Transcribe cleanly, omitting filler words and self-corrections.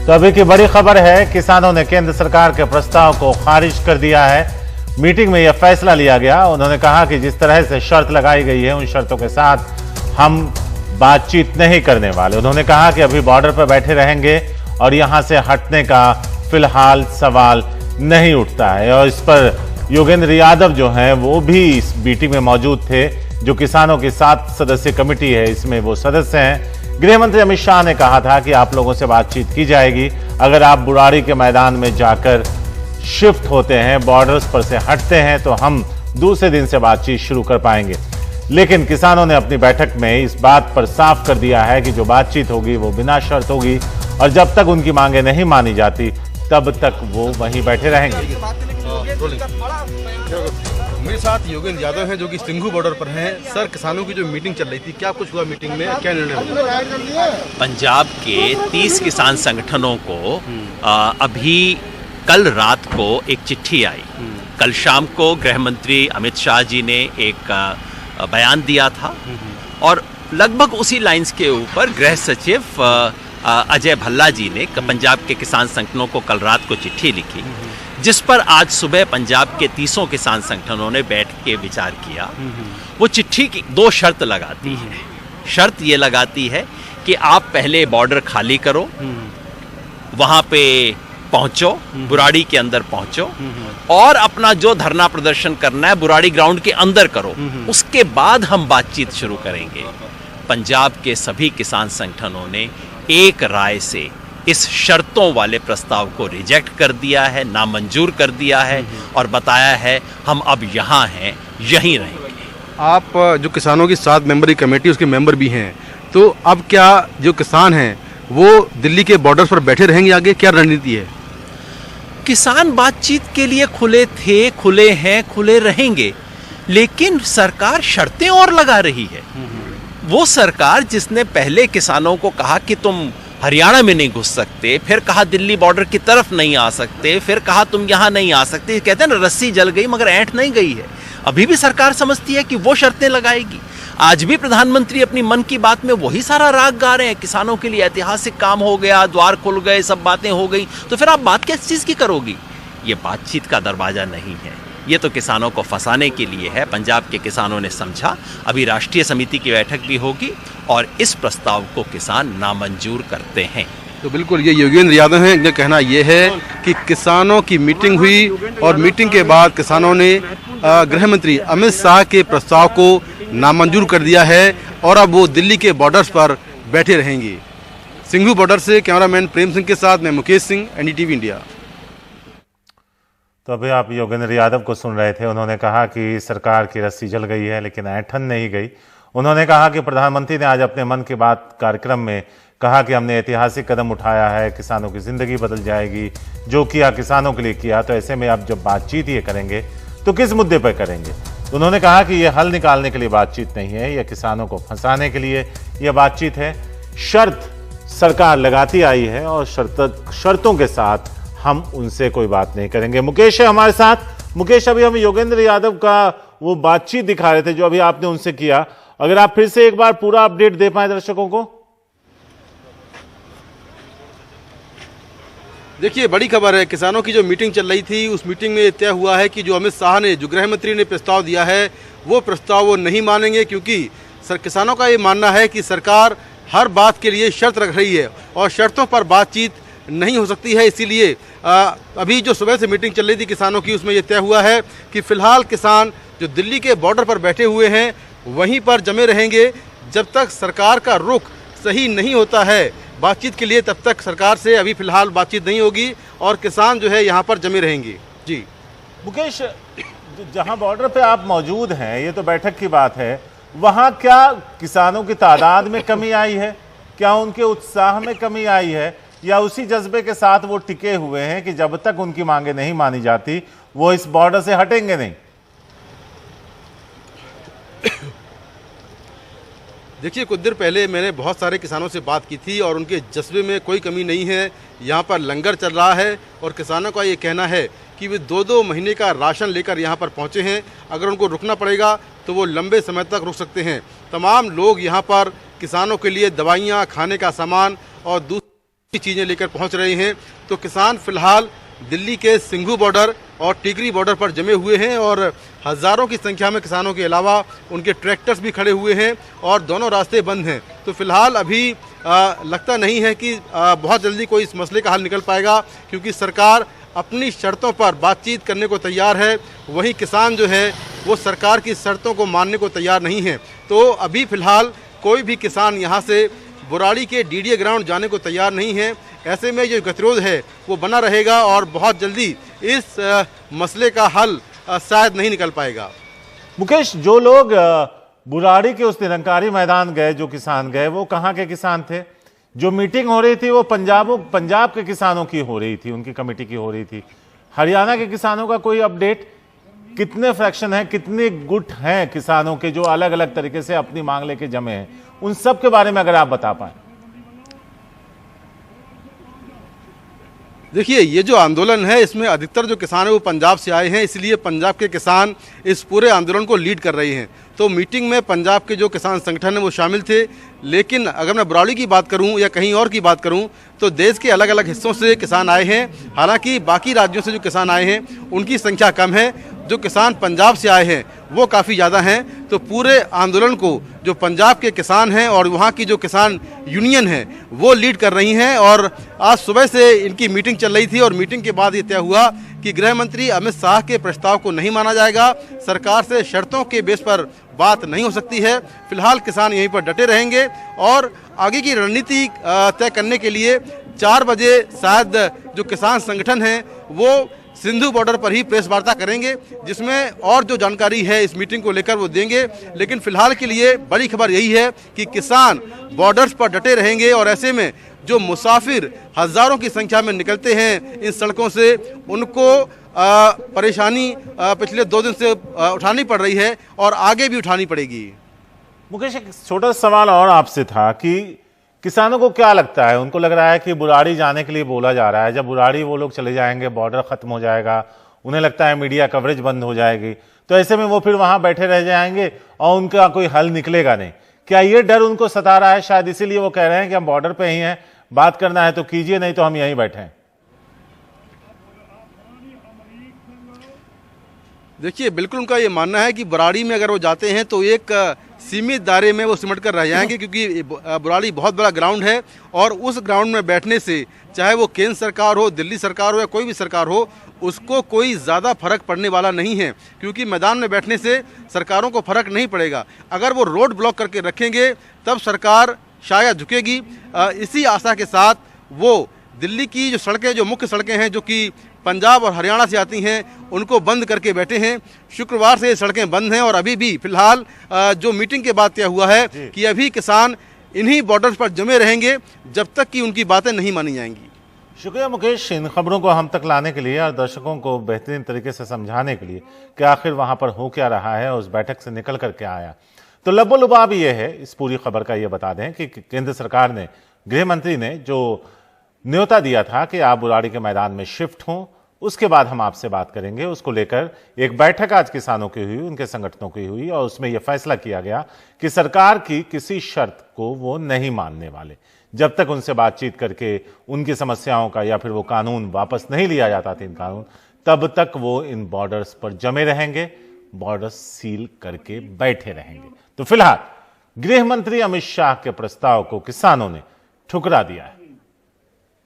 तो अभी की बड़ी खबर है, किसानों ने केंद्र सरकार के प्रस्ताव को खारिज कर दिया है। मीटिंग में यह फैसला लिया गया। उन्होंने कहा कि जिस तरह से शर्त लगाई गई है, उन शर्तों के साथ हम बातचीत नहीं करने वाले। उन्होंने कहा कि अभी बॉर्डर पर बैठे रहेंगे और यहां से हटने का फिलहाल सवाल नहीं उठता है। और इस पर योगेंद्र यादव जो हैं वो भी इस मीटिंग में मौजूद थे। जो किसानों की 7 सदस्यीय कमेटी है, इसमें वो सदस्य हैं। गृह मंत्री अमित शाह ने कहा था कि आप लोगों से बातचीत की जाएगी। अगर आप बुराड़ी के मैदान में जाकर शिफ्ट होते हैं, बॉर्डर्स पर से हटते हैं, तो हम दूसरे दिन से बातचीत शुरू कर पाएंगे। लेकिन किसानों ने अपनी बैठक में इस बात पर साफ कर दिया है कि जो बातचीत होगी वो बिना शर्त होगी और जब तक उनकी मांगे नहीं मानी जाती तब तक वो वहीं बैठे रहेंगे। मेरे साथ योगेंद्र यादव हैं जो कि सिंघू बॉर्डर पर हैं। सर, किसानों की जो मीटिंग चल रही थी, क्या कुछ हुआ मीटिंग में, क्या निर्णय हुआ? पंजाब के 30 किसान संगठनों को अभी कल रात को एक चिट्ठी आई। कल शाम को गृह मंत्री अमित शाह जी ने एक बयान दिया था और लगभग उसी लाइंस के ऊपर गृह सचिव अजय भल्ला जी ने पंजाब के किसान संगठनों को कल रात को चिट्ठी लिखी, जिस पर आज सुबह पंजाब के 30 किसान संगठनों ने बैठ के विचार किया। वो चिट्ठी की 2 शर्त लगाती है। शर्त ये लगाती है कि आप पहले बॉर्डर खाली करो, वहां पे पहुंचो, बुराड़ी के अंदर पहुंचो और अपना जो धरना प्रदर्शन करना है बुराड़ी ग्राउंड के अंदर करो। उसके बाद हम बातचीत शुरू करेंगे। पंजाब के सभी किसान संगठनों ने एक राय से इस शर्तों वाले प्रस्ताव को रिजेक्ट कर दिया है, नामंजूर कर दिया है और बताया है हम अब यहाँ हैं, यहीं रहेंगे। आप जो किसानों की 7 मेंबरी कमेटी उसके मेंबर भी हैं, तो अब क्या जो किसान हैं वो दिल्ली के बॉर्डर पर बैठे रहेंगे? आगे क्या रणनीति है? किसान बातचीत के लिए खुले थे, खुले हैं, खुले रहेंगे, लेकिन सरकार शर्तें और लगा रही है। वो सरकार जिसने पहले किसानों को कहा कि तुम हरियाणा में नहीं घुस सकते, फिर कहा दिल्ली बॉर्डर की तरफ नहीं आ सकते, फिर कहा तुम यहाँ नहीं आ सकते, कहते हैं ना रस्सी जल गई मगर ऐंठ नहीं गई है। अभी भी सरकार समझती है कि वो शर्तें लगाएगी। आज भी प्रधानमंत्री अपनी मन की बात में वही सारा राग गा रहे हैं, किसानों के लिए ऐतिहासिक काम हो गया, द्वार खुल गए, सब बातें हो गई, तो फिर आप बात किस चीज़ की करोगी? ये बातचीत का दरवाजा नहीं है, ये तो किसानों को फंसाने के लिए है। पंजाब के किसानों ने समझा। अभी राष्ट्रीय समिति की बैठक भी होगी और इस प्रस्ताव को किसान नामंजूर करते हैं। तो बिल्कुल ये योगेंद्र यादव हैं, इनका कहना ये है कि किसानों की मीटिंग हुई और मीटिंग के बाद किसानों ने गृह मंत्री अमित शाह के प्रस्ताव को नामंजूर कर दिया है और अब वो दिल्ली के बॉर्डर्स पर बैठे रहेंगे। सिंघू बॉर्डर से कैमरामैन प्रेम सिंह के साथ मैं मुकेश सिंह, एनडीटीवी इंडिया। तो अभी आप योगेंद्र यादव को सुन रहे थे। उन्होंने कहा कि सरकार की रस्सी जल गई है लेकिन ऐंठन नहीं गई। उन्होंने कहा कि प्रधानमंत्री ने आज अपने मन की बात कार्यक्रम में कहा कि हमने ऐतिहासिक कदम उठाया है, किसानों की जिंदगी बदल जाएगी, जो किया किसानों के लिए किया। तो ऐसे में अब जब बातचीत ये करेंगे तो किस मुद्दे पर करेंगे? उन्होंने कहा कि यह हल निकालने के लिए बातचीत नहीं है, यह किसानों को फंसाने के लिए यह बातचीत है। शर्त सरकार लगाती आई है और शर्तों के साथ हम उनसे कोई बात नहीं करेंगे। मुकेश है हमारे साथ। मुकेश, अभी हम योगेंद्र यादव का वो बातचीत दिखा रहे थे जो अभी आपने उनसे किया। अगर आप फिर से एक बार पूरा अपडेट दे पाए दर्शकों को। देखिए, बड़ी खबर है। किसानों की जो मीटिंग चल रही थी उस मीटिंग में तय हुआ है कि जो अमित शाह ने, जो गृह मंत्री ने प्रस्ताव दिया है, वो प्रस्ताव वो नहीं मानेंगे, क्योंकि किसानों का ये मानना है कि सरकार हर बात के लिए शर्त रख रही है और शर्तों पर बातचीत नहीं हो सकती है। इसीलिए अभी जो सुबह से मीटिंग चल रही थी किसानों की, उसमें यह तय हुआ है कि फिलहाल किसान जो दिल्ली के बॉर्डर पर बैठे हुए हैं वहीं पर जमे रहेंगे जब तक सरकार का रुख सही नहीं होता है बातचीत के लिए। तब तक सरकार से अभी फिलहाल बातचीत नहीं होगी और किसान जो है यहाँ पर जमे रहेंगे। जी मुकेश, जहाँ बॉर्डर पे आप मौजूद हैं, ये तो बैठक की बात है, वहाँ क्या किसानों की तादाद में कमी आई है? क्या उनके उत्साह में कमी आई है या उसी जज्बे के साथ वो टिके हुए हैं कि जब तक उनकी मांगे नहीं मानी जाती वो इस बॉर्डर से हटेंगे नहीं? देखिए, कुछ देर पहले मैंने बहुत सारे किसानों से बात की थी और उनके जज्बे में कोई कमी नहीं है। यहाँ पर लंगर चल रहा है और किसानों का ये कहना है कि वे 2-2 महीने का राशन लेकर यहाँ पर पहुँचे हैं। अगर उनको रुकना पड़ेगा तो वो लंबे समय तक रुक सकते हैं। तमाम लोग यहाँ पर किसानों के लिए दवाइयाँ, खाने का सामान और दूसरी चीजें लेकर पहुंच रहे हैं। तो किसान फिलहाल दिल्ली के सिंघू बॉर्डर और टिकरी बॉर्डर पर जमे हुए हैं और हजारों की संख्या में किसानों के अलावा उनके ट्रैक्टर्स भी खड़े हुए हैं और दोनों रास्ते बंद हैं। तो फिलहाल अभी लगता नहीं है कि बहुत जल्दी कोई इस मसले का हल निकल पाएगा, क्योंकि सरकार अपनी शर्तों पर बातचीत करने को तैयार है, वहीं किसान जो है वो सरकार की शर्तों को मानने को तैयार नहीं है। तो अभी फिलहाल कोई भी किसान यहाँ से बुराड़ी के डीडीए ग्राउंड जाने को तैयार नहीं है। ऐसे में जो गतिरोध है वो बना रहेगा और बहुत जल्दी इस मसले का हल शायद नहीं निकल पाएगा। मुकेश, जो लोग बुराड़ी के उस निरंकारी मैदान गए, जो किसान गए, वो कहाँ के किसान थे? जो मीटिंग हो रही थी वो पंजाब के किसानों की हो रही थी, उनकी कमेटी की हो रही थी। हरियाणा के किसानों का कोई अपडेट? कितने फ्रैक्शन हैं, कितने गुट हैं किसानों के जो अलग अलग तरीके से अपनी मांग लेके जमे हैं? उन सब के बारे में अगर आप बता पाए। देखिए, ये जो आंदोलन है इसमें अधिकतर जो किसान है वो पंजाब से आए हैं, इसलिए पंजाब के किसान इस पूरे आंदोलन को लीड कर रहे हैं। तो मीटिंग में पंजाब के जो किसान संगठन है वो शामिल थे। लेकिन अगर मैं बुराड़ी की बात करूं या कहीं और की बात करूं तो देश के अलग अलग हिस्सों से किसान आए हैं। हालांकि बाकी राज्यों से जो किसान आए हैं उनकी संख्या कम है, जो किसान पंजाब से आए हैं वो काफ़ी ज़्यादा हैं। तो पूरे आंदोलन को जो पंजाब के किसान हैं और वहाँ की जो किसान यूनियन है वो लीड कर रही हैं। और आज सुबह से इनकी मीटिंग चल रही थी और मीटिंग के बाद ये तय हुआ कि गृह मंत्री अमित शाह के प्रस्ताव को नहीं माना जाएगा, सरकार से शर्तों के बेस पर बात नहीं हो सकती है। फिलहाल किसान यहीं पर डटे रहेंगे और आगे की रणनीति तय करने के लिए 4 बजे शायद जो किसान संगठन हैं वो सिंधु बॉर्डर पर ही प्रेस वार्ता करेंगे, जिसमें और जो जानकारी है इस मीटिंग को लेकर वो देंगे। लेकिन फिलहाल के लिए बड़ी खबर यही है कि किसान बॉर्डर्स पर डटे रहेंगे और ऐसे में जो मुसाफिर हजारों की संख्या में निकलते हैं इन सड़कों से, उनको परेशानी पिछले 2 दिन से उठानी पड़ रही है और आगे भी उठानी पड़ेगी। मुकेश, एक छोटा सवाल और आपसे था कि किसानों को क्या लगता है? उनको लग रहा है कि बुराड़ी जाने के लिए बोला जा रहा है, जब बुराड़ी वो लोग चले जाएंगे बॉर्डर खत्म हो जाएगा, उन्हें लगता है मीडिया कवरेज बंद हो जाएगी, तो ऐसे में वो फिर वहां बैठे रह जाएंगे और उनका कोई हल निकलेगा नहीं। क्या ये डर उनको सता रहा है? शायद इसीलिए वो कह रहे हैं कि हम बॉर्डर पे ही हैं, बात करना है तो कीजिए, नहीं तो हम यहीं बैठे हैं। देखिए, बिल्कुल उनका ये मानना है कि बुराड़ी में अगर वो जाते हैं तो एक सीमित दायरे में वो सिमट कर रह जाएंगे, क्योंकि बुराड़ी बहुत बड़ा ग्राउंड है और उस ग्राउंड में बैठने से चाहे वो केंद्र सरकार हो, दिल्ली सरकार हो या कोई भी सरकार हो, उसको कोई ज़्यादा फर्क पड़ने वाला नहीं है, क्योंकि मैदान में बैठने से सरकारों को फर्क नहीं पड़ेगा। अगर वो रोड ब्लॉक करके रखेंगे तब सरकार शायद झुकेगी। इसी आशा के साथ वो दिल्ली की जो सड़कें, जो मुख्य सड़कें हैं जो कि पंजाब और हरियाणा से आती हैं, उनको बंद करके बैठे हैं। शुक्रवार से ये सड़कें बंद हैं और अभी भी फिलहाल जो मीटिंग के बाद तय हुआ है कि अभी किसान इन्हीं बॉर्डर्स पर जमे रहेंगे जब तक कि उनकी बातें नहीं मानी जाएंगी। शुक्रिया मुकेश, इन खबरों को हम तक लाने के लिए और दर्शकों को बेहतरीन तरीके से समझाने के लिए कि आखिर वहां पर हो क्या रहा है, उस बैठक से निकल कर क्या आया। तो लबोलुबाब ये है इस पूरी खबर का, ये बता दें कि केंद्र सरकार ने, गृह मंत्री ने जो न्योता दिया था कि आप बुराड़ी के मैदान में शिफ्ट हों, उसके बाद हम आपसे बात करेंगे, उसको लेकर एक बैठक आज किसानों की हुई, उनके संगठनों की हुई और उसमें यह फैसला किया गया कि सरकार की किसी शर्त को वो नहीं मानने वाले। जब तक उनसे बातचीत करके उनकी समस्याओं का या फिर वो कानून वापस नहीं लिया जाता 3 कानून, तब तक वो इन बॉर्डर्स पर जमे रहेंगे, बॉर्डर सील करके बैठे रहेंगे। तो फिलहाल गृह मंत्री अमित शाह के प्रस्ताव को किसानों ने ठुकरा दिया है।